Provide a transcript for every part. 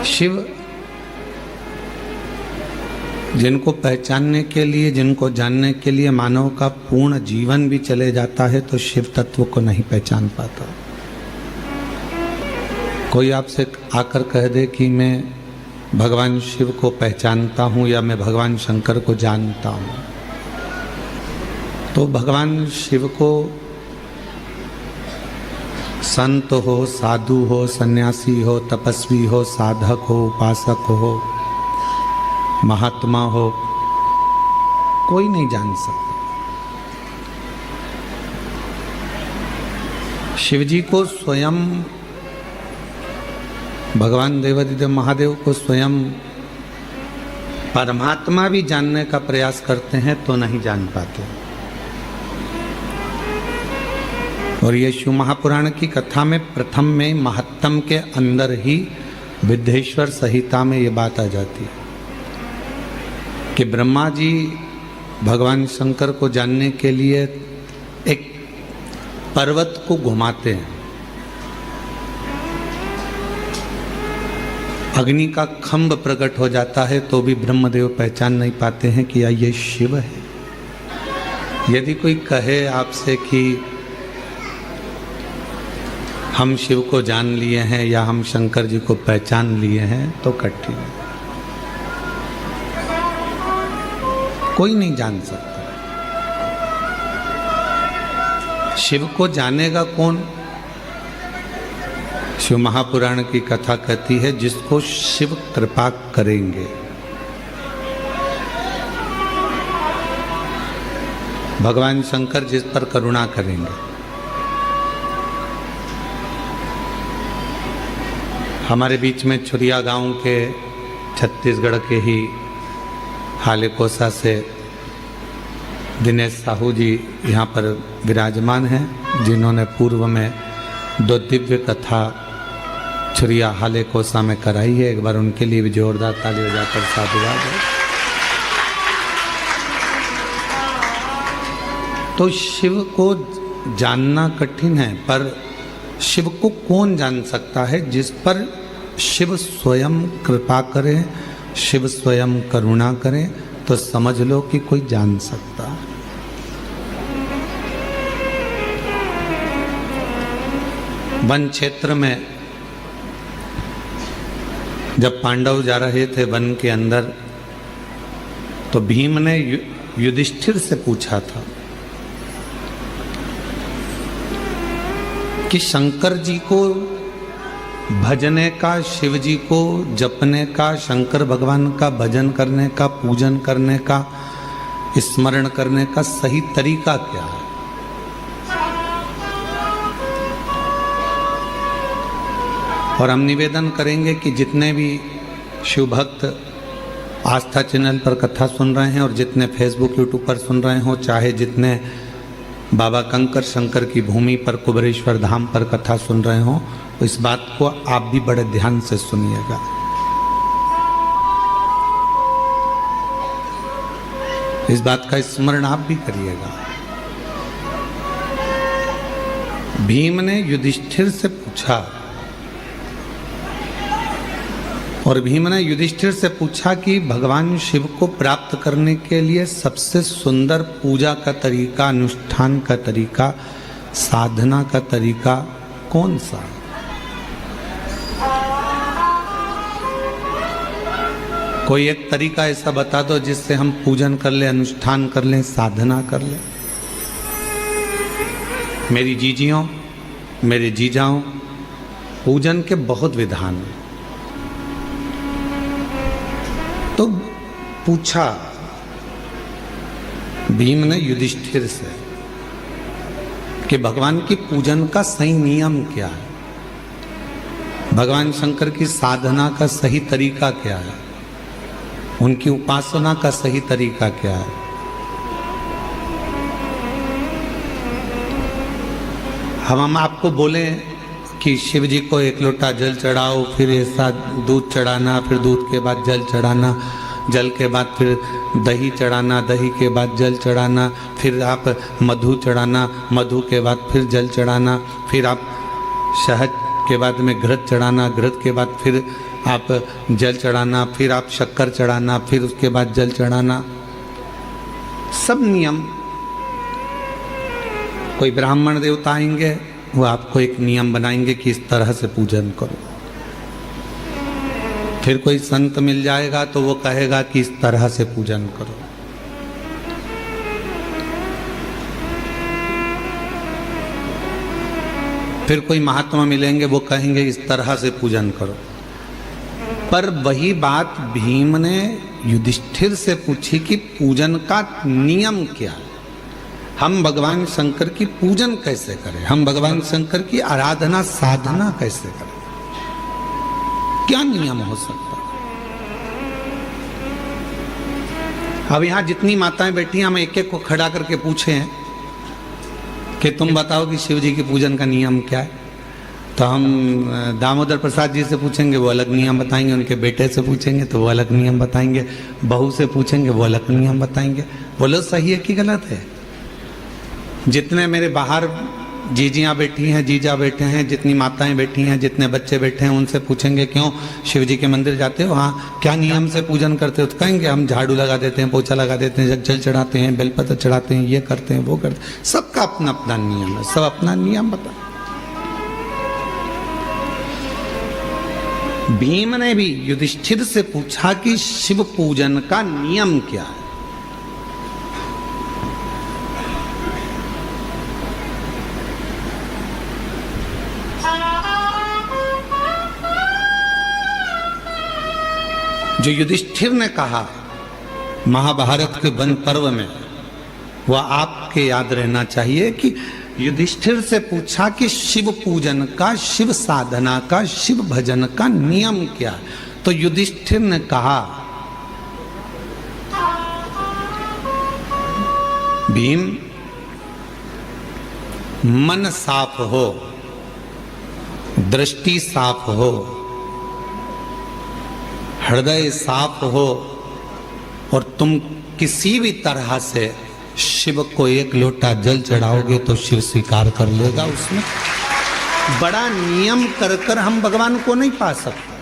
शिव जिनको पहचानने के लिए, जिनको जानने के लिए मानव का पूर्ण जीवन भी चले जाता है तो शिव तत्व को नहीं पहचान पाता। कोई आपसे आकर कह दे कि मैं भगवान शिव को पहचानता हूँ या मैं भगवान शंकर को जानता हूँ, तो भगवान शिव को संत हो, साधु हो, सन्यासी हो, तपस्वी हो, साधक हो, उपासक हो, महात्मा हो, कोई नहीं जान सकता। शिवजी को स्वयं, भगवान देवादिदेव महादेव को स्वयं परमात्मा भी जानने का प्रयास करते हैं तो नहीं जान पाते। और ये शिव महापुराण की कथा में प्रथम में महात्म के अंदर ही विद्येश्वर संहिता में ये बात आ जाती है कि ब्रह्मा जी भगवान शंकर को जानने के लिए एक पर्वत को घुमाते हैं। अग्नि का खंभ प्रकट हो जाता है तो भी ब्रह्मदेव पहचान नहीं पाते हैं कि ये शिव है। यदि कोई कहे आपसे कि हम शिव को जान लिए हैं या हम शंकर जी को पहचान लिए हैं तो कठिन है, कोई नहीं जान सकता। शिव को जानेगा कौन? शिव महापुराण की कथा कहती है जिसको शिव कृपा करेंगे। भगवान शंकर जिस पर करुणा करेंगे। हमारे बीच में छुरिया गांव के, छत्तीसगढ़ के ही हालेकोसा से दिनेश साहू जी यहाँ पर विराजमान हैं, जिन्होंने पूर्व में 2 दिव्य कथा छुरिया हालेकोसा में कराई है। एक बार उनके लिए भी जोरदार ताली बजाकर साधुवाद है। तो शिव को जानना कठिन है, पर शिव को कौन जान सकता है? जिस पर शिव स्वयं कृपा करे, शिव स्वयं करुणा करे, तो समझ लो कि कोई जान सकता है। वन क्षेत्र में जब पांडव जा रहे थे वन के अंदर, तो भीम ने युधिष्ठिर से पूछा था कि शंकर जी को भजने का, शिव जी को जपने का, शंकर भगवान का भजन करने का, पूजन करने का, स्मरण करने का सही तरीका क्या है? और हम निवेदन करेंगे कि जितने भी शिव भक्त आस्था चैनल पर कथा सुन रहे हैं और जितने फेसबुक यूट्यूब पर सुन रहे हो, चाहे जितने बाबा कंकर शंकर की भूमि पर कुबेरेश्वर धाम पर कथा सुन रहे हो, तो इस बात को आप भी बड़े ध्यान से सुनिएगा। इस बात का स्मरण आप भी करिएगा। भीम ने युधिष्ठिर से पूछा, और भीम ने युधिष्ठिर से पूछा कि भगवान शिव को प्राप्त करने के लिए सबसे सुंदर पूजा का तरीका, अनुष्ठान का तरीका, साधना का तरीका कौन सा? कोई एक तरीका ऐसा बता दो जिससे हम पूजन कर ले, अनुष्ठान कर लें, साधना कर लें। मेरी जीजियों, मेरे जीजाओं, पूजन के बहुत विधान हैं। तो पूछा भीम ने युधिष्ठिर से कि भगवान की पूजन का सही नियम क्या है, भगवान शंकर की साधना का सही तरीका क्या है, उनकी उपासना का सही तरीका क्या है। हम आपको बोले कि शिव जी को 1 लोटा जल चढ़ाओ, फिर ऐसा दूध चढ़ाना, फिर दूध के बाद जल चढ़ाना, जल के बाद फिर दही चढ़ाना, दही के बाद जल चढ़ाना, फिर आप मधु चढ़ाना, मधु के बाद फिर जल चढ़ाना, फिर आप शहद के बाद में घृत चढ़ाना, घृत के बाद फिर आप जल चढ़ाना, फिर आप शक्कर चढ़ाना, फिर उसके बाद जल चढ़ाना, सब नियम। कोई ब्राह्मण देवता आएंगे, वो आपको एक नियम बनाएंगे कि इस तरह से पूजन करो। फिर कोई संत मिल जाएगा तो वो कहेगा कि इस तरह से पूजन करो। फिर कोई महात्मा मिलेंगे, वो कहेंगे इस तरह से पूजन करो। पर वही बात भीम ने युधिष्ठिर से पूछी कि पूजन का नियम क्या है, हम भगवान शंकर की पूजन कैसे करें, हम भगवान शंकर की आराधना साधना कैसे करें, क्या नियम हो सकता है। अब यहां जितनी माताएं बैठी हैं, हम एक एक को खड़ा करके पूछे हैं कि तुम बताओ कि शिव जी की पूजन का नियम क्या है, तो हम दामोदर प्रसाद जी से पूछेंगे, वो अलग नियम बताएंगे। उनके बेटे से पूछेंगे तो वो अलग नियम बताएंगे। बहू से पूछेंगे, वो अलग नियम बताएंगे। बोलो सही है कि गलत है। जितने मेरे बाहर जीजियाँ बैठी हैं, जीजा बैठे हैं, जितनी माताएं बैठी हैं, जितने बच्चे बैठे हैं, उनसे पूछेंगे क्यों शिव जी के मंदिर जाते हो, हाँ क्या नियम से पूजन करते हो, तो कहेंगे हम झाड़ू लगा देते हैं, पोछा लगा देते हैं, जल चढ़ाते हैं, बेलपत्र चढ़ाते हैं, ये करते हैं, वो करते हैं। सबका अपना अपना नियम है, सब अपना नियम बता। भीम ने भी युधिष्ठिर से पूछा कि शिव पूजन का नियम क्या है। जो युधिष्ठिर ने कहा महाभारत के वन पर्व में, वह आपके याद रहना चाहिए कि युधिष्ठिर से पूछा कि शिव पूजन का, शिव साधना का, शिव भजन का नियम क्या। तो युधिष्ठिर ने कहा, भीम मन साफ हो, दृष्टि साफ हो, हृदय साफ हो, और तुम किसी भी तरह से शिव को एक लोटा जल चढ़ाओगे तो शिव स्वीकार कर लेगा। उसमें बड़ा नियम कर कर हम भगवान को नहीं पा सकते।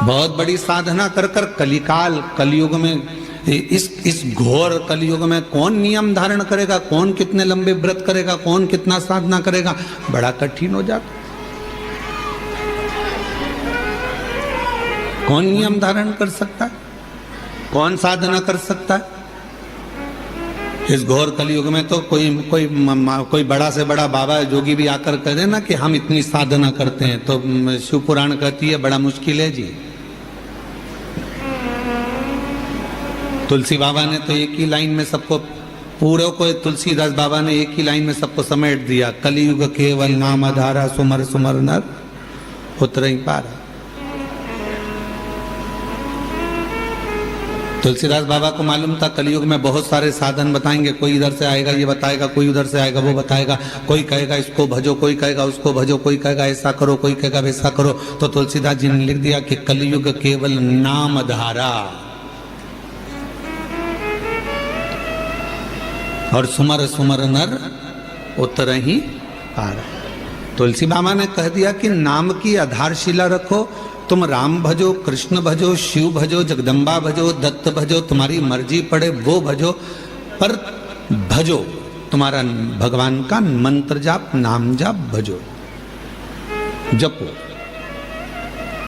बहुत बड़ी साधना कर कर कलिकाल, कलयुग में, इस घोर कलयुग में कौन नियम धारण करेगा, कौन कितने लंबे व्रत करेगा, कौन कितना साधना करेगा, बड़ा कठिन हो जाता। कौन नियम धारण कर सकता है, कौन साधना कर सकता है। इस घोर कलयुग में तो कोई बड़ा से बड़ा बाबा जोगी भी आकर कह देना कि हम इतनी साधना करते हैं, तो शिव पुराण कहती है बड़ा मुश्किल है जी। तुलसी बाबा ने तो एक ही लाइन में सबको, पूरे को तुलसीदास बाबा ने एक ही लाइन में सबको समेट दिया, कलयुग केवल नाम आधारा, सुमर सुमर नर उतर ही पारा। तुलसीदास बाबा को मालूम था कलयुग में बहुत सारे साधन बताएंगे, कोई इधर से आएगा ये बताएगा, कोई उधर से आएगा वो बताएगा, कोई कहेगा इसको भजो, कोई कहेगा उसको भजो, कोई कहेगा ऐसा करो, कोई कहेगा वैसा करो। तो तुलसीदास जी ने लिख दिया कि कलयुग केवल नाम धारा और सुमर सुमर नर उतर ही पारा। तुलसी बाबा ने कह दिया कि नाम की आधारशिला रखो, तुम राम भजो, कृष्ण भजो, शिव भजो, जगदम्बा भजो, दत्त भजो, तुम्हारी मर्जी पड़े वो भजो, पर भजो, तुम्हारा भगवान का मंत्र जाप, नाम जाप भजो, जपो।